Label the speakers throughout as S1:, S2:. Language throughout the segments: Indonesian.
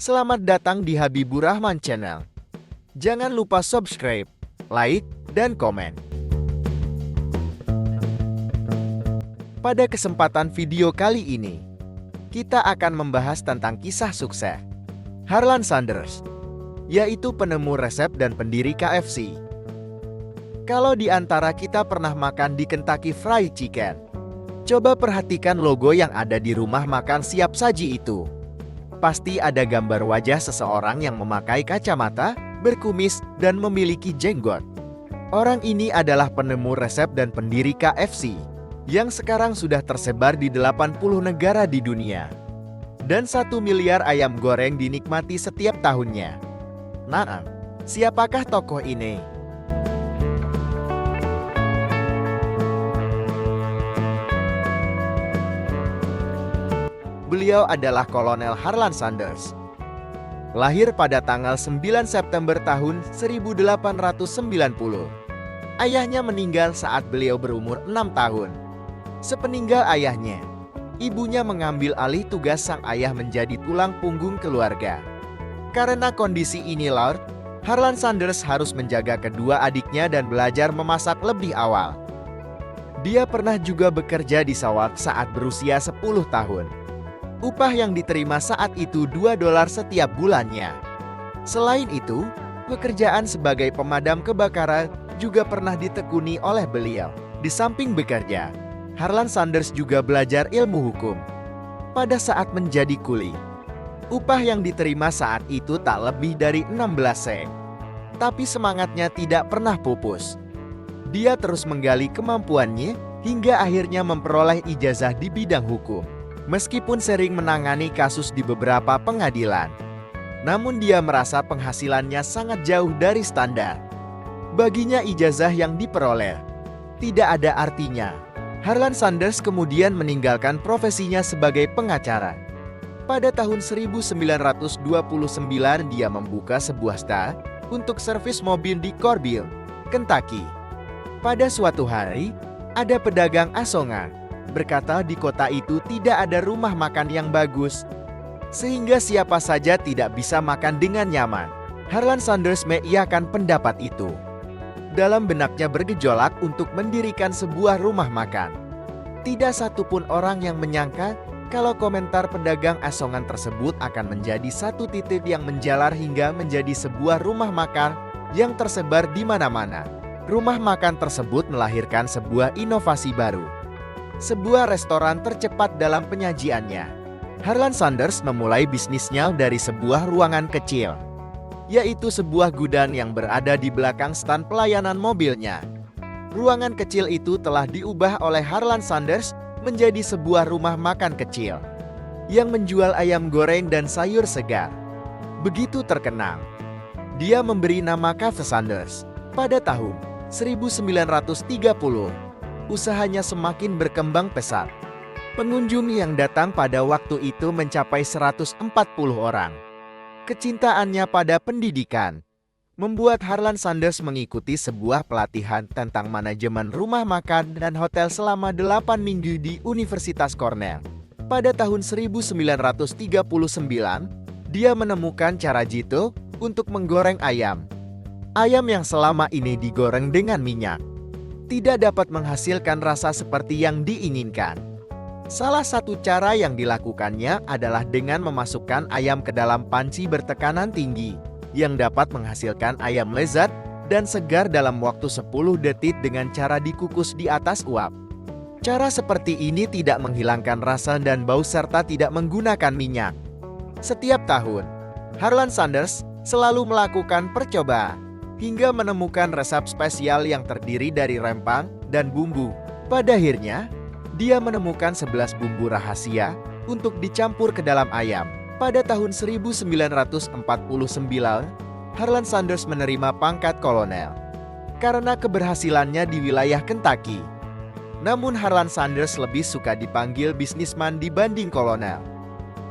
S1: Selamat datang di Habibur Rahman Channel. Jangan lupa subscribe, like, dan komen. Pada kesempatan video kali ini, kita akan membahas tentang kisah sukses Harlan Sanders, yaitu penemu resep dan pendiri KFC. Kalau di antara kita pernah makan di Kentucky Fried Chicken, coba perhatikan logo yang ada di rumah makan siap saji itu. Pasti ada gambar wajah seseorang yang memakai kacamata, berkumis, dan memiliki jenggot. Orang ini adalah penemu resep dan pendiri KFC, yang sekarang sudah tersebar di 80 negara di dunia. Dan 1 miliar ayam goreng dinikmati setiap tahunnya. Nah, siapakah tokoh ini? Beliau adalah Kolonel Harlan Sanders. Lahir pada tanggal 9 September tahun 1890. Ayahnya meninggal saat beliau berumur 6 tahun. Sepeninggal ayahnya, ibunya mengambil alih tugas sang ayah menjadi tulang punggung keluarga. Karena kondisi ini, Harlan Sanders harus menjaga kedua adiknya dan belajar memasak lebih awal. Dia pernah juga bekerja di sawah saat berusia 10 tahun. Upah yang diterima saat itu $2 setiap bulannya. Selain itu, pekerjaan sebagai pemadam kebakaran juga pernah ditekuni oleh beliau. Di samping bekerja, Harlan Sanders juga belajar ilmu hukum. Pada saat menjadi kuli, upah yang diterima saat itu tak lebih dari 16 sen. Tapi semangatnya tidak pernah pupus. Dia terus menggali kemampuannya hingga akhirnya memperoleh ijazah di bidang hukum. Meskipun sering menangani kasus di beberapa pengadilan, namun dia merasa penghasilannya sangat jauh dari standar. Baginya ijazah yang diperoleh tidak ada artinya. Harlan Sanders kemudian meninggalkan profesinya sebagai pengacara. Pada tahun 1929 dia membuka sebuah sta untuk servis mobil di Corbin, Kentucky. Pada suatu hari, ada pedagang asongan berkata di kota itu tidak ada rumah makan yang bagus, sehingga siapa saja tidak bisa makan dengan nyaman. Harlan Sanders mengiyakan pendapat itu. Dalam benaknya bergejolak untuk mendirikan sebuah rumah makan. Tidak satupun orang yang menyangka kalau komentar pedagang asongan tersebut akan menjadi satu titik yang menjalar hingga menjadi sebuah rumah makan yang tersebar di mana-mana. Rumah makan tersebut melahirkan sebuah inovasi baru. Sebuah restoran tercepat dalam penyajiannya. Harlan Sanders memulai bisnisnya dari sebuah ruangan kecil, yaitu sebuah gudang yang berada di belakang stan pelayanan mobilnya. Ruangan kecil itu telah diubah oleh Harlan Sanders menjadi sebuah rumah makan kecil yang menjual ayam goreng dan sayur segar. Begitu terkenal, dia memberi nama Cafe Sanders. Pada tahun 1930, usahanya semakin berkembang pesat. Pengunjung yang datang pada waktu itu mencapai 140 orang. Kecintaannya pada pendidikan membuat Harlan Sanders mengikuti sebuah pelatihan tentang manajemen rumah makan dan hotel selama 8 minggu di Universitas Cornell. Pada tahun 1939, dia menemukan cara jitu untuk menggoreng ayam. Ayam yang selama ini digoreng dengan minyak tidak dapat menghasilkan rasa seperti yang diinginkan. Salah satu cara yang dilakukannya adalah dengan memasukkan ayam ke dalam panci bertekanan tinggi, yang dapat menghasilkan ayam lezat dan segar dalam waktu 10 detik dengan cara dikukus di atas uap. Cara seperti ini tidak menghilangkan rasa dan bau serta tidak menggunakan minyak. Setiap tahun, Harlan Sanders selalu melakukan percobaan hingga menemukan resep spesial yang terdiri dari rempah dan bumbu. Pada akhirnya, dia menemukan 11 bumbu rahasia untuk dicampur ke dalam ayam. Pada tahun 1949, Harlan Sanders menerima pangkat kolonel karena keberhasilannya di wilayah Kentucky. Namun Harlan Sanders lebih suka dipanggil bisnisman dibanding kolonel.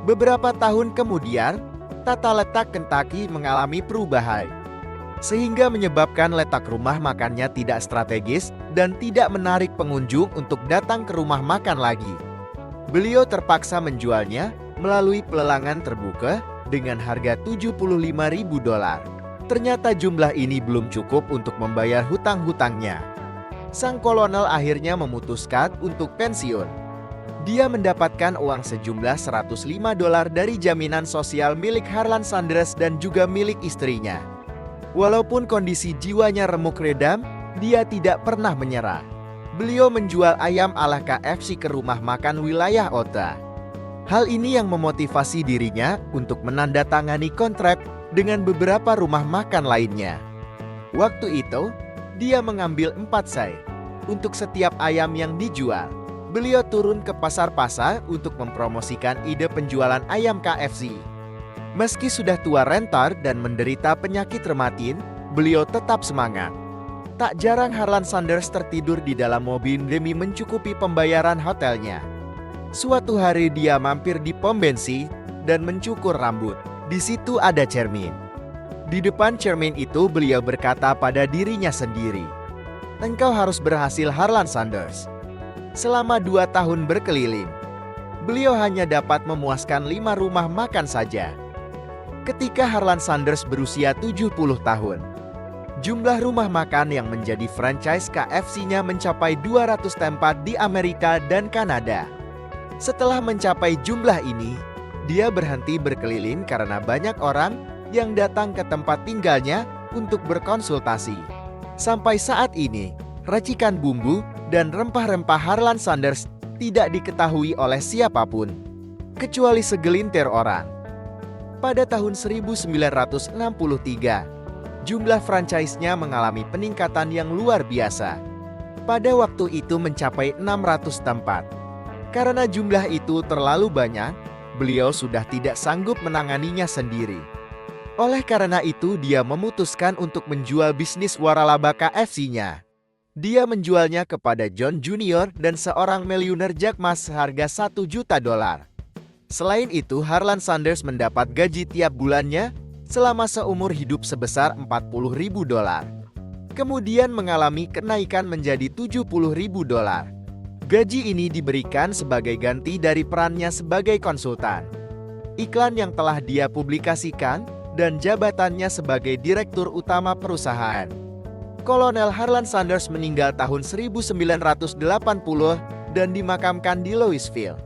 S1: Beberapa tahun kemudian, tata letak Kentucky mengalami perubahan, sehingga menyebabkan letak rumah makannya tidak strategis dan tidak menarik pengunjung untuk datang ke rumah makan lagi. Beliau terpaksa menjualnya melalui pelelangan terbuka dengan harga $75.000. Ternyata jumlah ini belum cukup untuk membayar hutang-hutangnya. Sang kolonel akhirnya memutuskan untuk pensiun. Dia mendapatkan uang sejumlah $105 dari jaminan sosial milik Harlan Sanders dan juga milik istrinya. Walaupun kondisi jiwanya remuk redam, dia tidak pernah menyerah. Beliau menjual ayam ala KFC ke rumah makan wilayah Utah. Hal ini yang memotivasi dirinya untuk menandatangani kontrak dengan beberapa rumah makan lainnya. Waktu itu, dia mengambil 4 sai. Untuk setiap ayam yang dijual, beliau turun ke pasar-pasar untuk mempromosikan ide penjualan ayam KFC. Meski sudah tua renta dan menderita penyakit rematin, beliau tetap semangat. Tak jarang Harlan Sanders tertidur di dalam mobil demi mencukupi pembayaran hotelnya. Suatu hari dia mampir di pom bensin dan mencukur rambut. Di situ ada cermin. Di depan cermin itu beliau berkata pada dirinya sendiri, "Engkau harus berhasil, Harlan Sanders." Selama 2 tahun berkeliling, beliau hanya dapat memuaskan 5 rumah makan saja. Ketika Harlan Sanders berusia 70 tahun, jumlah rumah makan yang menjadi franchise KFC-nya mencapai 200 tempat di Amerika dan Kanada. Setelah mencapai jumlah ini, dia berhenti berkeliling karena banyak orang yang datang ke tempat tinggalnya untuk berkonsultasi. Sampai saat ini, racikan bumbu dan rempah-rempah Harlan Sanders tidak diketahui oleh siapapun, kecuali segelintir orang. Pada tahun 1963, jumlah franchise-nya mengalami peningkatan yang luar biasa. Pada waktu itu mencapai 600 tempat. Karena jumlah itu terlalu banyak, beliau sudah tidak sanggup menanganinya sendiri. Oleh karena itu, dia memutuskan untuk menjual bisnis waralaba KFC-nya. Dia menjualnya kepada John Jr. dan seorang miliuner Jack Ma seharga $1 juta. Selain itu, Harlan Sanders mendapat gaji tiap bulannya selama seumur hidup sebesar $40.000. Kemudian mengalami kenaikan menjadi $70.000. Gaji ini diberikan sebagai ganti dari perannya sebagai konsultan, iklan yang telah dia publikasikan, dan jabatannya sebagai direktur utama perusahaan. Kolonel Harlan Sanders meninggal tahun 1980 dan dimakamkan di Louisville.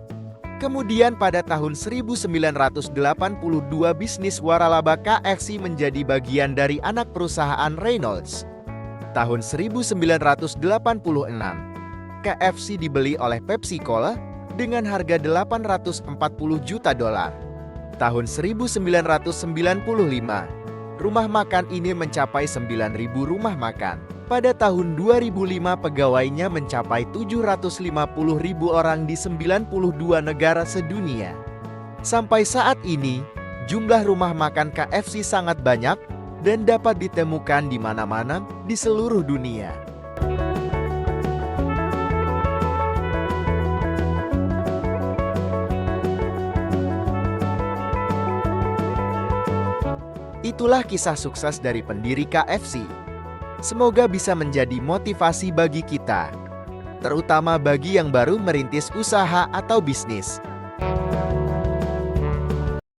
S1: Kemudian pada tahun 1982 bisnis waralaba KFC menjadi bagian dari anak perusahaan Reynolds. Tahun 1986, KFC dibeli oleh PepsiCo dengan harga $840 juta. Tahun 1995, rumah makan ini mencapai 9.000 rumah makan. Pada tahun 2005, pegawainya mencapai 750.000 orang di 92 negara sedunia. Sampai saat ini, jumlah rumah makan KFC sangat banyak dan dapat ditemukan di mana-mana di seluruh dunia. Itulah kisah sukses dari pendiri KFC. Semoga bisa menjadi motivasi bagi kita, terutama bagi yang baru merintis usaha atau bisnis.